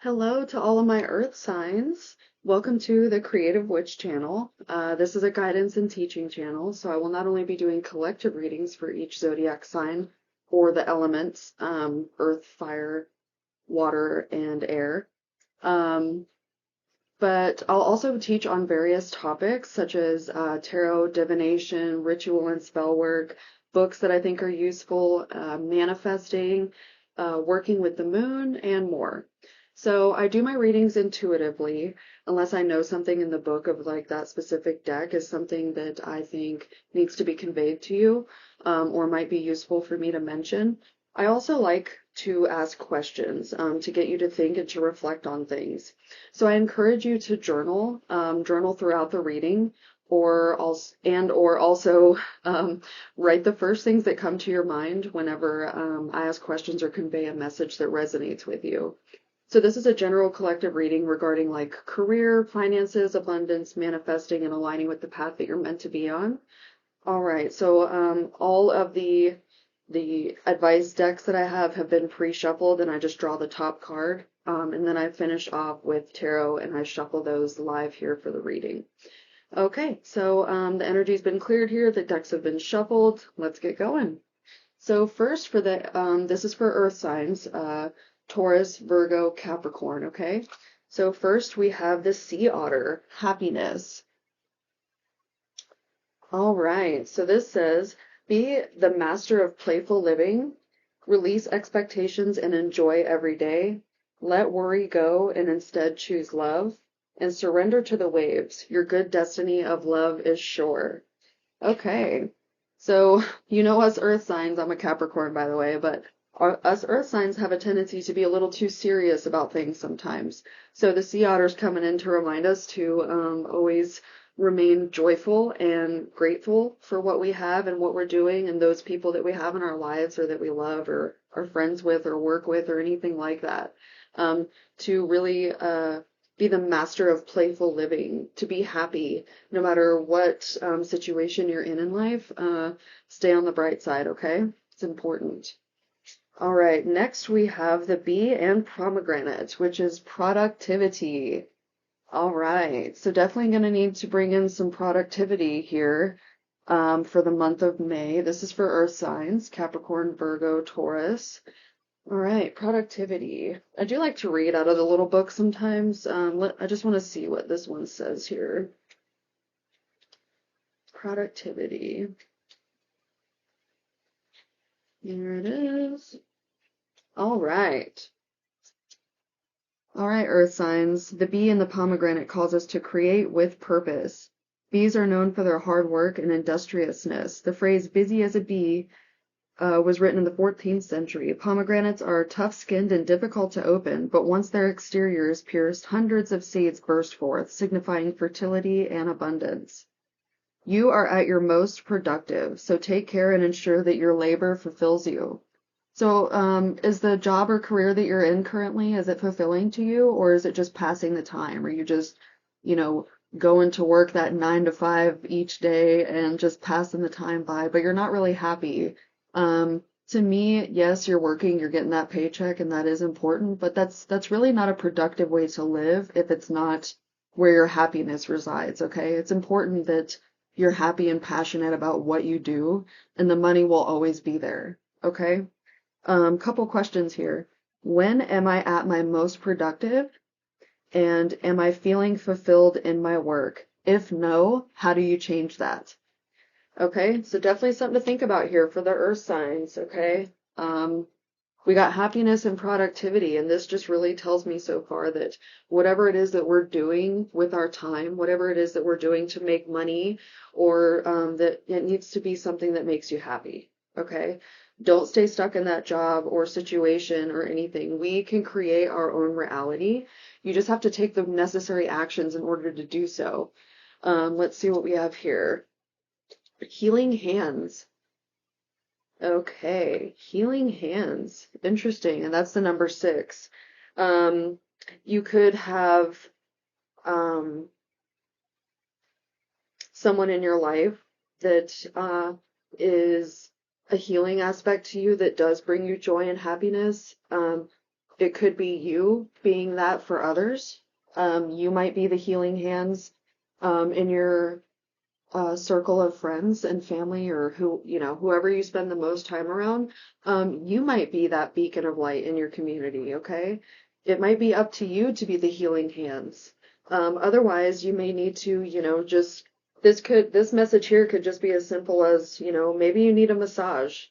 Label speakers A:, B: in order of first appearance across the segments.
A: Hello to all of my earth signs. Welcome to the Creative Witch channel. This is a guidance and teaching channel, so I will not only be doing collective readings for each zodiac sign or the elements, earth, fire, water, and air, um, but I'll also teach on various topics such as tarot, divination, ritual and spell work, books that I think are useful, manifesting, working with the moon, and more. So I do my readings intuitively, unless I know something in the book of like that specific deck is something that I think needs to be conveyed to you, or might be useful for me to mention. I also like to ask questions, to get you to think and to reflect on things. So I encourage you to journal, journal throughout the reading, or also write the first things that come to your mind whenever I ask questions or convey a message that resonates with you. So this is a general collective reading regarding like career, finances, abundance, manifesting, and aligning with the path that you're meant to be on. All right, so all of the advice decks that I have been pre-shuffled, and I just draw the top card, and then I finish off with tarot, and I shuffle those live here for the reading. Okay, so the energy's been cleared here, the decks have been shuffled. Let's get going. So first for the this is for earth signs, Taurus, Virgo, Capricorn, okay? So first we have the sea otter, happiness. All right, so this says, be the master of playful living, release expectations and enjoy every day, let worry go and instead choose love, and surrender to the waves. Your good destiny of love is sure. Okay, so you know us earth signs, I'm a Capricorn by the way, but us earth signs have a tendency to be a little too serious about things sometimes. So the sea otter's coming in to remind us to always remain joyful and grateful for what we have and what we're doing and those people that we have in our lives or that we love or are friends with or work with or anything like that. To really be the master of playful living, to be happy no matter what situation you're in life. Stay on the bright side, okay? It's important. All right, next we have the bee and pomegranate, which is productivity. All right, so definitely going to need to bring in some productivity here for the month of May. This is for earth signs, Capricorn, Virgo, Taurus. All right, productivity. I do like to read out of the little book sometimes. I just want to see what this one says here. Productivity. Here it is. All right. All right, earth signs. The bee and the pomegranate calls us to create with purpose. Bees are known for their hard work and industriousness. The phrase busy as a bee was written in the 14th century. Pomegranates are tough-skinned and difficult to open, but once their exterior is pierced, hundreds of seeds burst forth, signifying fertility and abundance. You are at your most productive, so take care and ensure that your labor fulfills you. So, is the job or career that you're in currently, is it fulfilling to you, or is it just passing the time? Are you just, you know, going to work that 9 to 5 each day and just passing the time by, but you're not really happy? To me, yes, you're working, you're getting that paycheck, and that is important, but that's really not a productive way to live if it's not where your happiness resides, okay? It's important that you're happy and passionate about what you do, and the money will always be there, okay? Couple questions here. When am I at my most productive? And am I feeling fulfilled in my work? If no, how do you change that? Okay, so definitely something to think about here for the earth signs, okay? We got happiness and productivity, and this just really tells me so far that whatever it is that we're doing with our time, whatever it is that we're doing to make money, or that it needs to be something that makes you happy, okay? Don't stay stuck in that job or situation or anything. We can create our own reality. You just have to take the necessary actions in order to do so. Let's see what we have here. Healing hands. Okay, healing hands. Interesting, and that's the number 6. You could have um, someone in your life that is a healing aspect to you that does bring you joy and happiness. it could be you being that for others. You might be the healing hands in your circle of friends and family, or whoever you spend the most time around. You might be that beacon of light in your community, okay? It might be up to you to be the healing hands. Otherwise, you may need to, just this message here could just be as simple as, maybe you need a massage.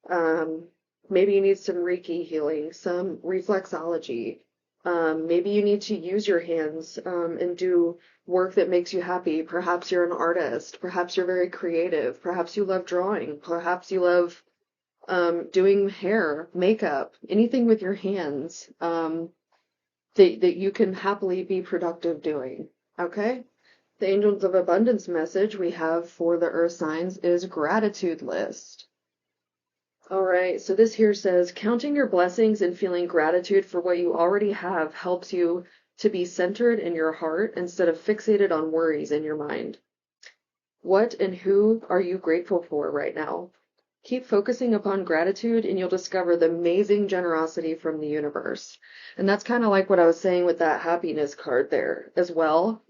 A: Um, Maybe you need some Reiki healing, some reflexology. Maybe you need to use your hands and do work that makes you happy. Perhaps you're an artist. Perhaps you're very creative. Perhaps you love drawing. Perhaps you love doing hair, makeup, anything with your hands that you can happily be productive doing. Okay? The Angels of Abundance message we have for the Earth signs is gratitude list. All right, so this here says, counting your blessings and feeling gratitude for what you already have helps you to be centered in your heart instead of fixated on worries in your mind. What and who are you grateful for right now? Keep focusing upon gratitude and you'll discover the amazing generosity from the universe. And that's kind of like what I was saying with that happiness card there as well.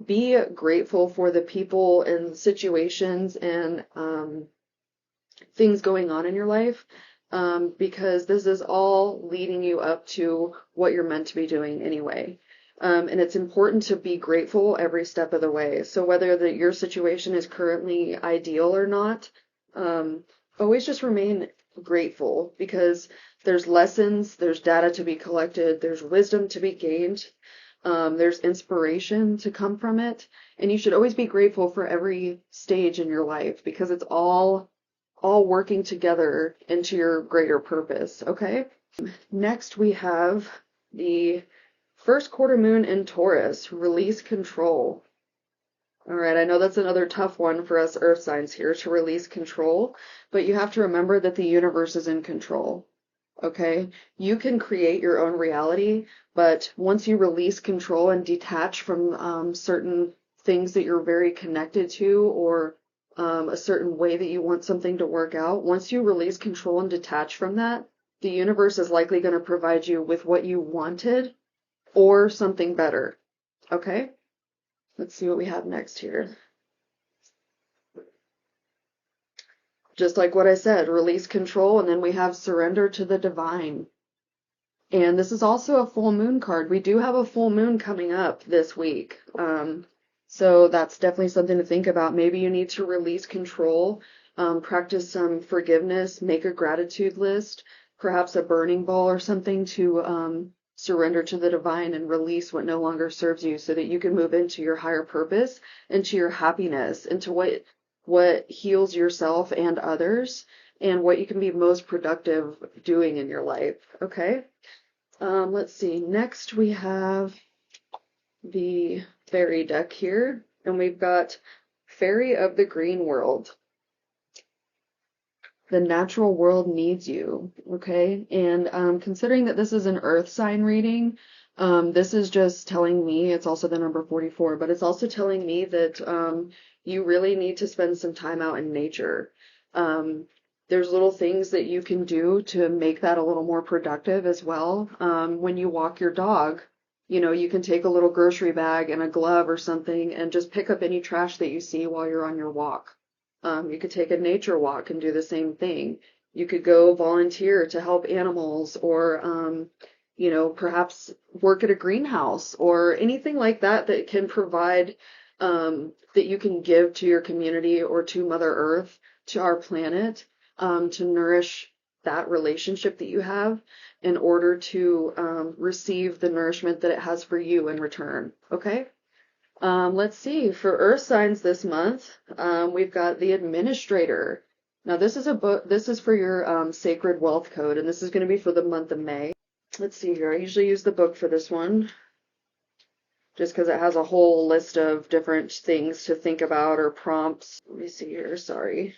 A: Be grateful for the people and situations and things going on in your life, because this is all leading you up to what you're meant to be doing anyway. And it's important to be grateful every step of the way. So whether your situation is currently ideal or not, always just remain grateful, because there's lessons, there's data to be collected, there's wisdom to be gained, there's inspiration to come from it, and you should always be grateful for every stage in your life, because it's all working together into your greater purpose, okay? Next, we have the first quarter moon in Taurus, release control. All right, I know that's another tough one for us earth signs here, to release control, but you have to remember that the universe is in control, okay? You can create your own reality, but once you release control and detach from certain things that you're very connected to, or a certain way that you want something to work out, once you release control and detach from that, the universe is likely going to provide you with what you wanted or something better. Okay? Let's see what we have next here. Just like what I said, release control, and then we have surrender to the divine. And this is also a full moon card. We do have a full moon coming up this week. So that's definitely something to think about. Maybe you need to release control, practice some forgiveness, make a gratitude list, perhaps a burning ball or something to surrender to the divine and release what no longer serves you, so that you can move into your higher purpose, into your happiness, into what heals yourself and others, and what you can be most productive doing in your life. Okay? Let's see. Next we have the fairy deck here, and we've got Fairy of the Green World. The natural world needs you, okay? And considering that this is an earth sign reading, this is just telling me, it's also the number 44, but it's also telling me that you really need to spend some time out in nature. There's little things that you can do to make that a little more productive as well. When you walk your dog, you can take a little grocery bag and a glove or something and just pick up any trash that you see while you're on your walk. You could take a nature walk and do the same thing. You could go volunteer to help animals, or, perhaps work at a greenhouse or anything like that that can provide, that you can give to your community or to Mother Earth, to our planet, to nourish that relationship that you have in order to receive the nourishment that it has for you in return. Okay? Let's see. For Earth signs this month, we've got the Administrator. Now, this is a book. This is for your Sacred Wealth Code, and this is going to be for the month of May. Let's see here. I usually use the book for this one, just because it has a whole list of different things to think about, or prompts. Let me see here. Sorry.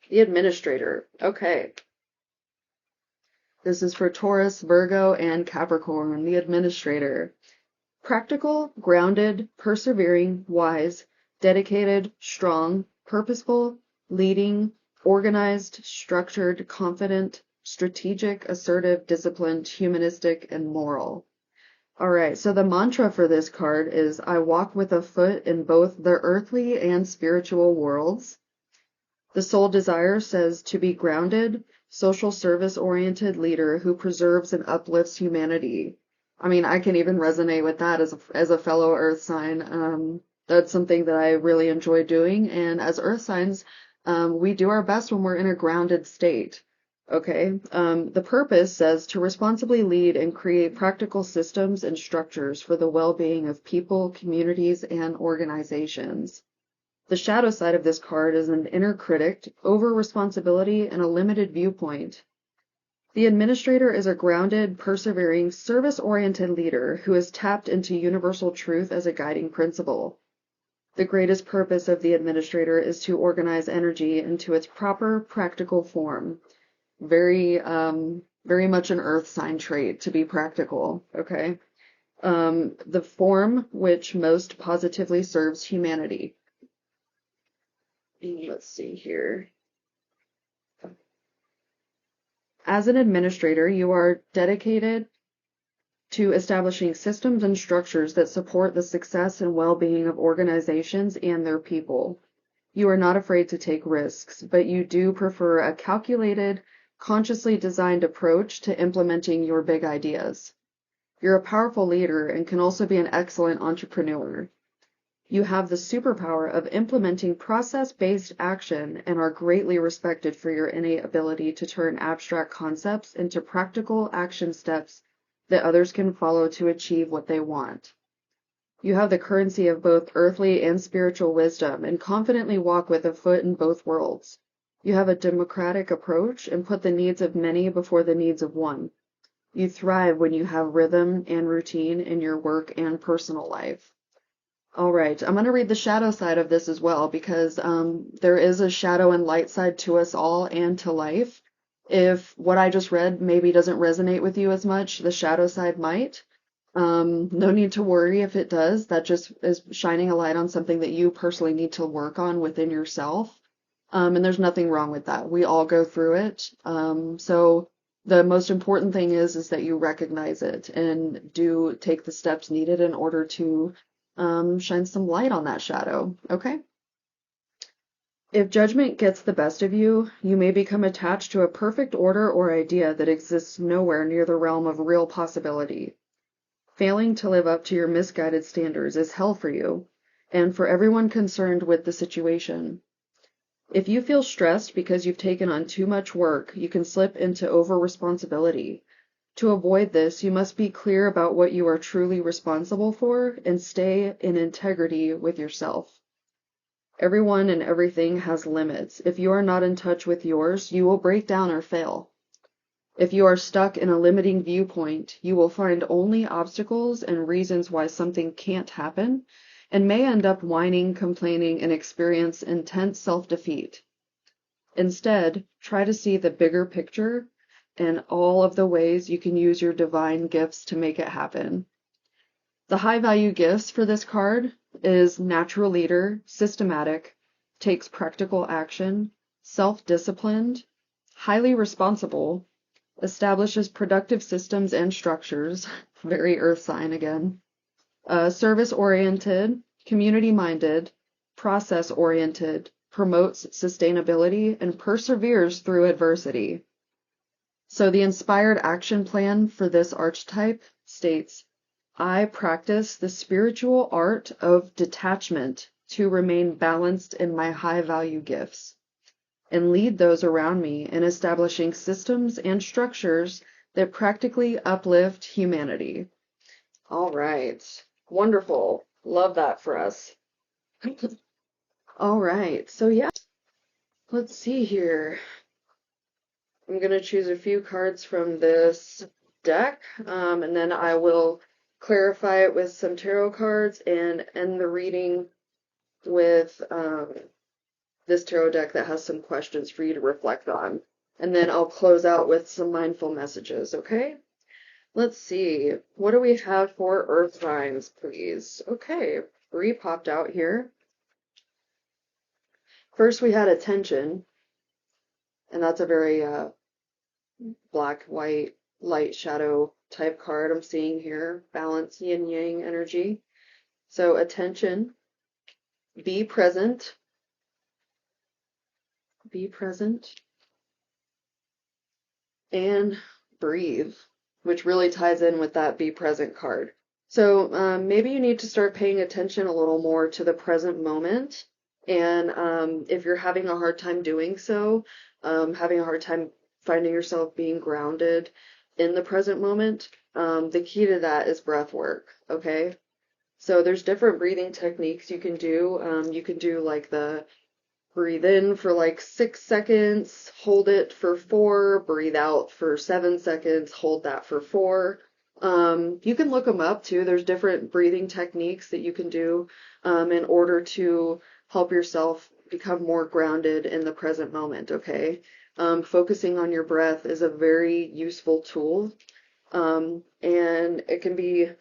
A: The Administrator. Okay. This is for Taurus, Virgo, and Capricorn. The Administrator. Practical, grounded, persevering, wise, dedicated, strong, purposeful, leading, organized, structured, confident, strategic, assertive, disciplined, humanistic, and moral. All right, so the mantra for this card is I walk with a foot in both the earthly and spiritual worlds. The soul desire says to be grounded, social service-oriented leader who preserves and uplifts humanity. I mean, I can even resonate with that as a fellow earth sign. That's something that I really enjoy doing. And as earth signs, we do our best when we're in a grounded state. Okay. The purpose says to responsibly lead and create practical systems and structures for the well-being of people, communities, and organizations. The shadow side of this card is an inner critic, over-responsibility, and a limited viewpoint. The administrator is a grounded, persevering, service-oriented leader who has tapped into universal truth as a guiding principle. The greatest purpose of the administrator is to organize energy into its proper, practical form. Very much an earth sign trait to be practical, okay? The form which most positively serves humanity. Let's see here. As an administrator, you are dedicated to establishing systems and structures that support the success and well-being of organizations and their people. You are not afraid to take risks, but you do prefer a calculated, consciously designed approach to implementing your big ideas. You're a powerful leader and can also be an excellent entrepreneur. You have the superpower of implementing process-based action and are greatly respected for your innate ability to turn abstract concepts into practical action steps that others can follow to achieve what they want. You have the currency of both earthly and spiritual wisdom and confidently walk with a foot in both worlds. You have a democratic approach and put the needs of many before the needs of one. You thrive when you have rhythm and routine in your work and personal life. All right, I'm going to read the shadow side of this as well because there is a shadow and light side to us all and to life. If what I just read maybe doesn't resonate with you as much, the shadow side might. No need to worry if it does. That just is shining a light on something that you personally need to work on within yourself. And there's nothing wrong with that. We all go through it. So the most important thing is that you recognize it and do take the steps needed in order to shine some light on that shadow. Okay? If judgment gets the best of you, you may become attached to a perfect order or idea that exists nowhere near the realm of real possibility. Failing to live up to your misguided standards is hell for you, and for everyone concerned with the situation. If you feel stressed because you've taken on too much work, you can slip into over-responsibility. To avoid this, you must be clear about what you are truly responsible for and stay in integrity with yourself. Everyone and everything has limits. If you are not in touch with yours, you will break down or fail. If you are stuck in a limiting viewpoint, you will find only obstacles and reasons why something can't happen, and may end up whining, complaining, and experience intense self-defeat. Instead, try to see the bigger picture and all of the ways you can use your divine gifts to make it happen. The high-value gifts for this card is natural leader, systematic, takes practical action, self-disciplined, highly responsible, establishes productive systems and structures, very earth sign again, service-oriented, community-minded, process-oriented, promotes sustainability, and perseveres through adversity. So the inspired action plan for this archetype states, I practice the spiritual art of detachment to remain balanced in my high-value gifts, and lead those around me in establishing systems and structures that practically uplift humanity. All right. Wonderful. Love that for us. All right. So yeah, let's see here. I'm going to choose a few cards from this deck, and then I will clarify it with some tarot cards and end the reading with this tarot deck that has some questions for you to reflect on. And then I'll close out with some mindful messages, okay? Let's see. What do we have for earth signs, please? Okay, 3 popped out here. First, we had attention. And that's a very black, white, light shadow type card I'm seeing here. Balance, yin yang energy. So attention, be present, and breathe, which really ties in with that be present card. So maybe you need to start paying attention a little more to the present moment. And if you're having a hard time doing so, having a hard time finding yourself being grounded in the present moment, the key to that is breath work, okay? So there's different breathing techniques you can do. You can do like the breathe in for like 6 seconds, hold it for 4, breathe out for 7 seconds, hold that for 4. You can look them up too. There's different breathing techniques that you can do in order to help yourself become more grounded in the present moment, okay? Focusing on your breath is a very useful tool, and it can be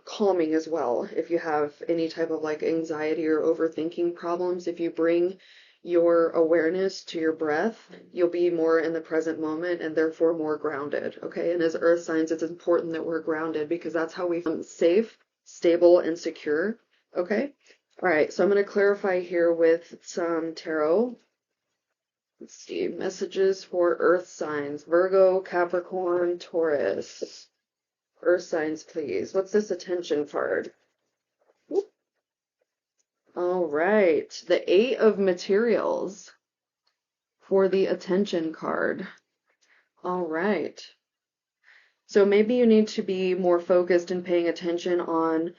A: calming as well if you have any type of like anxiety or overthinking problems. If you bring your awareness to your breath, you'll be more in the present moment and therefore more grounded. Okay. And as earth signs, it's important that we're grounded because that's how we feel safe, stable, and secure. Okay. All right. So I'm going to clarify here with some tarot. Let's see. Messages for earth signs: Virgo, Capricorn, Taurus. Earth signs, please. What's this attention card? All right. The Eight of Materials for the attention card. All right. So maybe you need to be more focused and paying attention on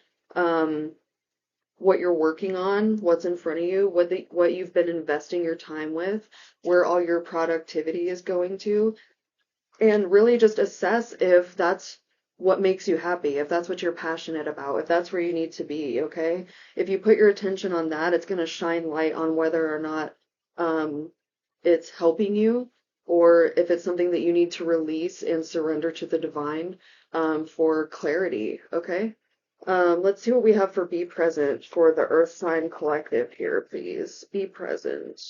A: what you're working on, what's in front of you, what you've been investing your time with, where all your productivity is going to, and really just assess if that's what makes you happy, if that's what you're passionate about, if that's where you need to be, okay? If you put your attention on that, it's going to shine light on whether or not it's helping you, or if it's something that you need to release and surrender to the divine for clarity, okay? Let's see what we have for Be Present for the Earth Sign Collective here, please. Be present.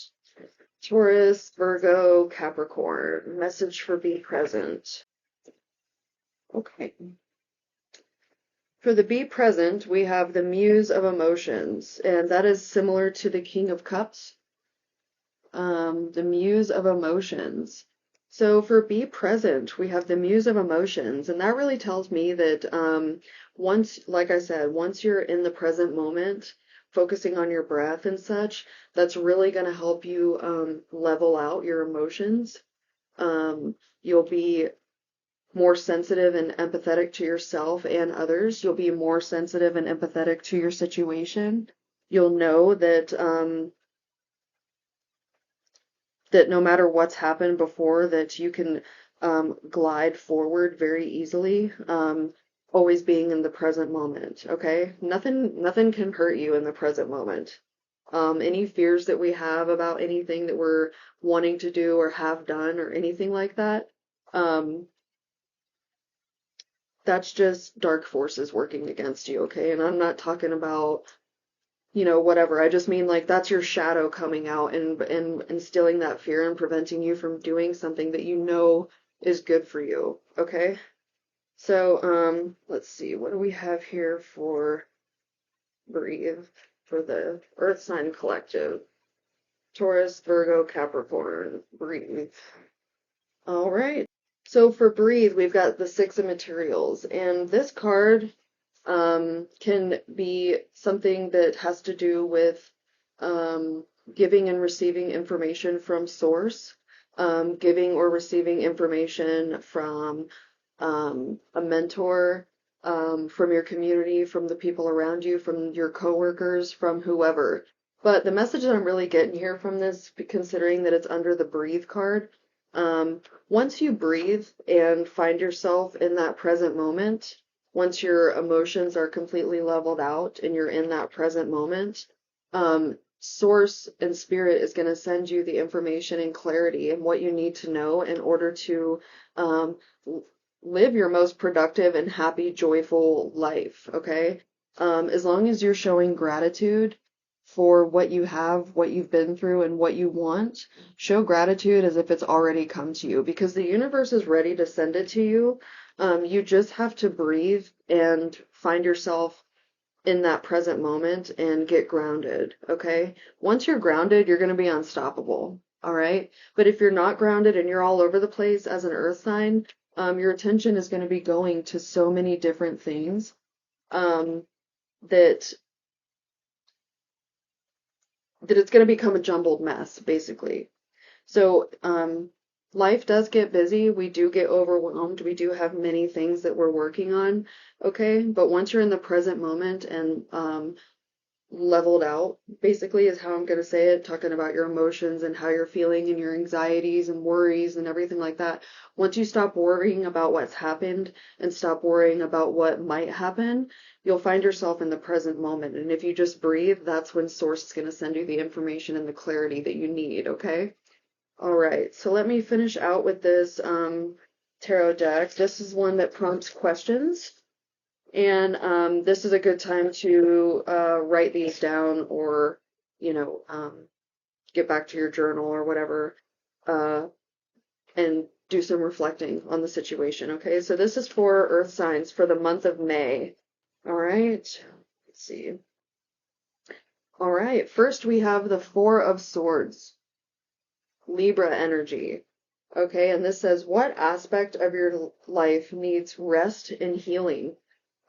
A: Taurus, Virgo, Capricorn. Message for Be Present. Okay. For the Be Present, we have the Muse of Emotions, and that is similar to the King of Cups. The Muse of Emotions. So for Be Present, we have the Muse of Emotions, and that really tells me that once, like I said, once you're in the present moment, focusing on your breath and such, that's really going to help you level out your emotions. You'll be more sensitive and empathetic to yourself and others. You'll be more sensitive and empathetic to your situation. You'll know that no matter what's happened before, that you can glide forward very easily, always being in the present moment, okay? Nothing can hurt you in the present moment. Any fears that we have about anything that we're wanting to do or have done or anything like that, that's just dark forces working against you, okay? And I'm not talking about, whatever. I just mean like that's your shadow coming out and instilling that fear and preventing you from doing something that you know is good for you, okay? So, let's see. What do we have here for Breathe for the Earth Sign Collective? Taurus, Virgo, Capricorn. Breathe. All right. So for Breathe, we've got the Six of Materials, and this card can be something that has to do with giving and receiving information from source, giving or receiving information from a mentor, from your community, from the people around you, from your coworkers, from whoever. But the message that I'm really getting here from this, considering that it's under the Breathe card, once you breathe and find yourself in that present moment, once your emotions are completely leveled out and you're in that present moment, Source and Spirit is going to send you the information and clarity and what you need to know in order to live your most productive and happy, joyful life, okay? As long as you're showing gratitude for what you have, what you've been through, and what you want. Show gratitude as if it's already come to you because the universe is ready to send it to you. You just have to breathe and find yourself in that present moment and get grounded, okay? Once you're grounded, you're going to be unstoppable, all right? But if you're not grounded and you're all over the place as an earth sign, your attention is going to be going to so many different things that it's going to become a jumbled mess, basically. So, life does get busy. We do get overwhelmed. We do have many things that we're working on, okay? But once you're in the present moment and leveled out, basically, is how I'm going to say it, talking about your emotions and how you're feeling and your anxieties and worries and everything like that. Once you stop worrying about what's happened and stop worrying about what might happen, you'll find yourself in the present moment. And if you just breathe, that's when Source is going to send you the information and the clarity that you need, okay? All right, so let me finish out with this tarot deck. This is one that prompts questions. And this is a good time to write these down or, you know, get back to your journal or whatever and do some reflecting on the situation. Okay, so this is for Earth signs for the month of May. All right, let's see. All right, first we have the Four of Swords, Libra energy. Okay, and this says, what aspect of your life needs rest and healing?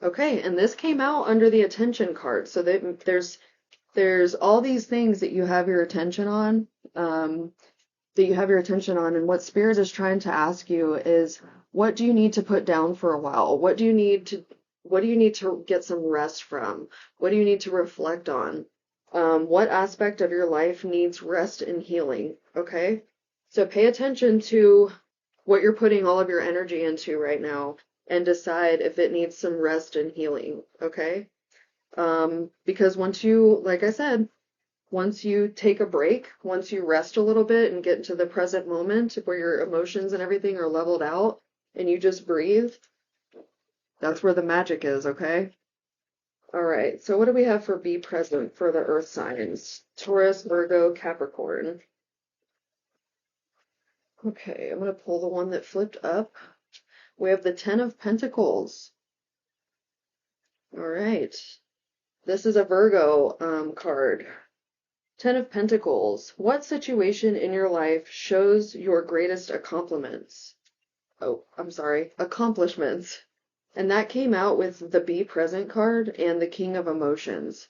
A: Okay, and this came out under the attention card. So that there's all these things that you have your attention on, and what Spirit is trying to ask you is, what do you need to put down for a while? What do you need to get some rest from? What do you need to reflect on? What aspect of your life needs rest and healing? Okay, so pay attention to what you're putting all of your energy into right now and decide if it needs some rest and healing, okay? Because once you, like I said, once you take a break, once you rest a little bit and get into the present moment where your emotions and everything are leveled out and you just breathe, that's where the magic is, okay? All right, so what do we have for be present for the earth signs? Taurus, Virgo, Capricorn. Okay, I'm going to pull the one that flipped up. We have the Ten of Pentacles. All right. This is a Virgo card. Ten of Pentacles. What situation in your life shows your greatest accomplishments? Oh, I'm sorry. Accomplishments. And that came out with the Be Present card and the King of Emotions.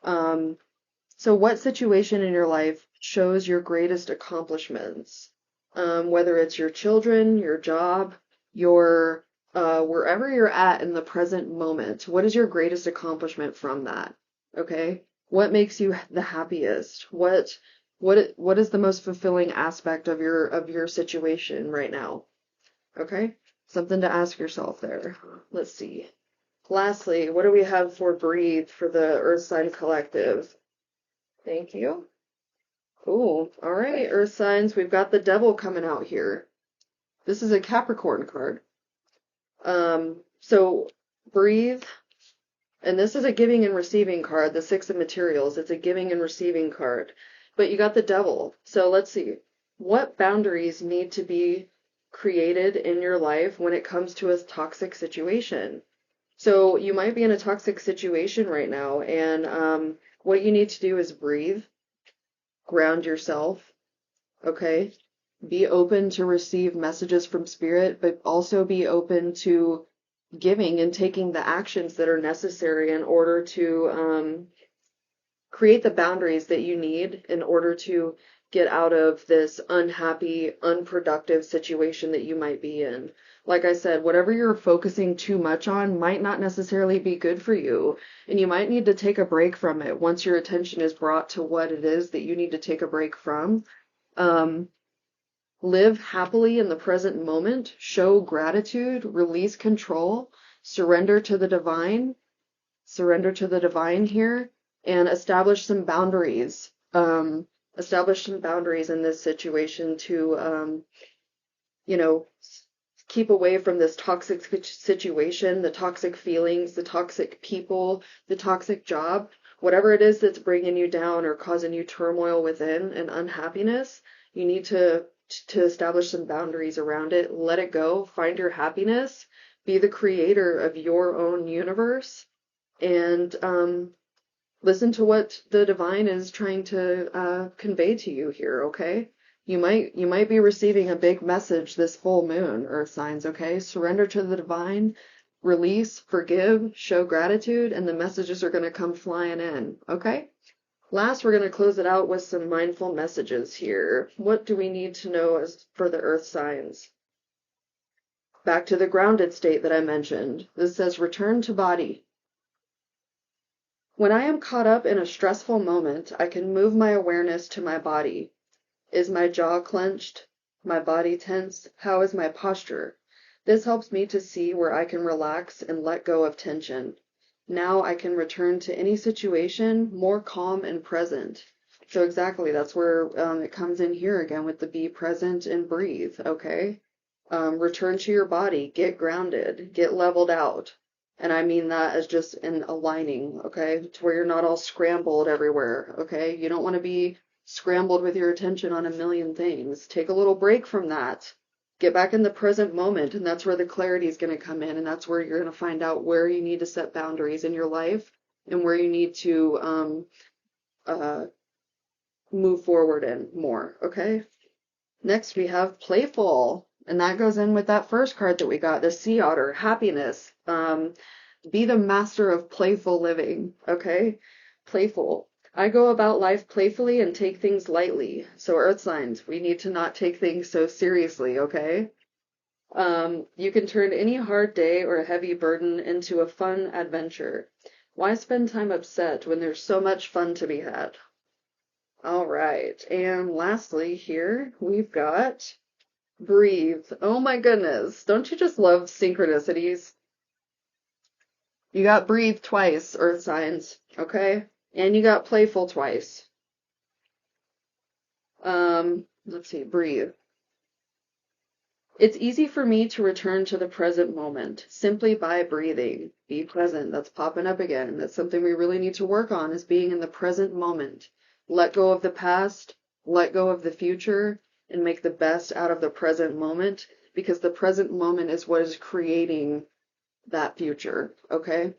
A: So what situation in your life shows your greatest accomplishments? Whether it's your children, your job, your wherever you're at in the present moment, what is your greatest accomplishment from that? Okay? What makes you the happiest? What is the most fulfilling aspect of your situation right now? Okay? Something to ask yourself there. Let's see. Lastly, what do we have for breathe for the Earth Sign Collective? Thank you. Cool. All right, Earth signs, we've got the Devil coming out here. This is a Capricorn card. So breathe, and this is a giving and receiving card, the Six of Materials. It's a giving and receiving card. But you got the Devil. So let's see. What boundaries need to be created in your life when it comes to a toxic situation? So you might be in a toxic situation right now, and what you need to do is breathe, ground yourself, okay? Be open to receive messages from Spirit, but also be open to giving and taking the actions that are necessary in order to create the boundaries that you need in order to get out of this unhappy, unproductive situation that you might be in. Like I said, whatever you're focusing too much on might not necessarily be good for you, and you might need to take a break from it once your attention is brought to what it is that you need to take a break from. Live happily in the present moment, show gratitude, release control, surrender to the divine here, and establish some boundaries. Establish some boundaries in this situation to, keep away from this toxic situation, the toxic feelings, the toxic people, the toxic job. whatever it is that's bringing you down or causing you turmoil within and unhappiness, you need to establish some boundaries around it, let it go, find your happiness, be the creator of your own universe, and listen to what the divine is trying to convey to you here, okay? You might be receiving a big message this full moon, earth signs, okay? Surrender to the divine, release, forgive, show gratitude, and the messages are going to come flying in, okay? Last, we're going to close it out with some mindful messages here. What do we need to know as for the earth signs? Back to the grounded state that I mentioned. This says return to body. When I am caught up in a stressful moment, I can move my awareness to my body. Is my jaw clenched? My body tense? How is my posture? This helps me to see where I can relax and let go of tension. Now I can return to any situation more calm and present. So exactly, that's where it comes in here again with the be present and breathe, okay? Return to your body, get grounded, get leveled out. And I mean that as just in aligning, okay? To where you're not all scrambled everywhere, okay? You don't want to be scrambled with your attention on a million things. Take a little break from that. Get back in the present moment, and that's where the clarity is going to come in, and that's where you're going to find out where you need to set boundaries in your life and where you need to move forward in more, okay? Next, we have playful, and that goes in with that first card that we got, the sea otter, happiness. Be the master of playful living, okay? Playful. I go about life playfully and take things lightly. So earth signs, we need to not take things so seriously, okay? You can turn any hard day or a heavy burden into a fun adventure. Why spend time upset when there's so much fun to be had? All right. And lastly here, we've got breathe. Oh my goodness. Don't you just love synchronicities? You got breathe twice, earth signs, okay? And you got playful twice. Let's see, breathe. It's easy for me to return to the present moment simply by breathing. Be present. That's popping up again. That's something we really need to work on, is being in the present moment. Let go of the past, let go of the future, and make the best out of the present moment, because the present moment is what is creating that future, okay?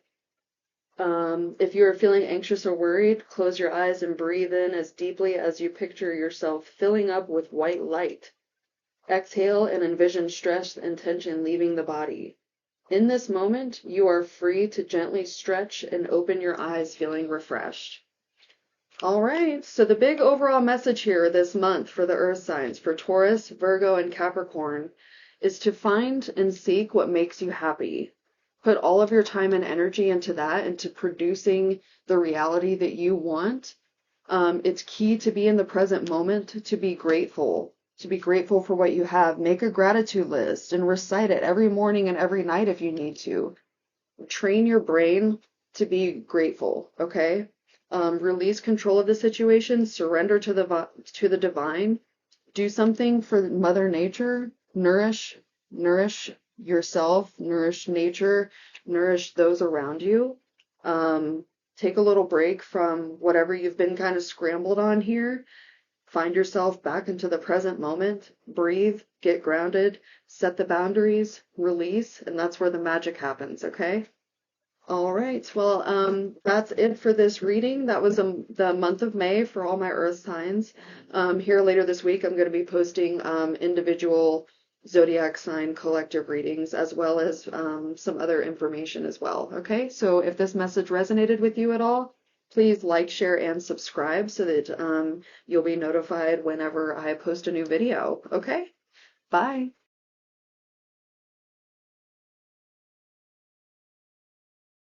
A: If you are feeling anxious or worried, close your eyes and breathe in as deeply as you picture yourself filling up with white light. Exhale and envision stress and tension leaving the body. In this moment, you are free to gently stretch and open your eyes feeling refreshed. All right, so the big overall message here this month for the earth signs, for Taurus, Virgo, and Capricorn, is to find and seek what makes you happy. Put all of your time and energy into that, into producing the reality that you want. It's key to be in the present moment, to be grateful for what you have. Make a gratitude list and recite it every morning and every night if you need to. Train your brain to be grateful, okay? Release control of the situation, surrender to the divine. Do something for Mother Nature. Nourish yourself, nourish nature, nourish those around you. Take a little break from whatever you've been kind of scrambled on here. Find yourself back into the present moment. Breathe, get grounded, set the boundaries, release, and that's where the magic happens, okay? All right, well, that's it for this reading. That was the month of May for all my earth signs. Here later this week, I'm going to be posting individual zodiac sign collective readings, as well as some other information as well. Okay, so if this message resonated with you at all, please like, share, and subscribe so that you'll be notified whenever I post a new video. Okay, bye.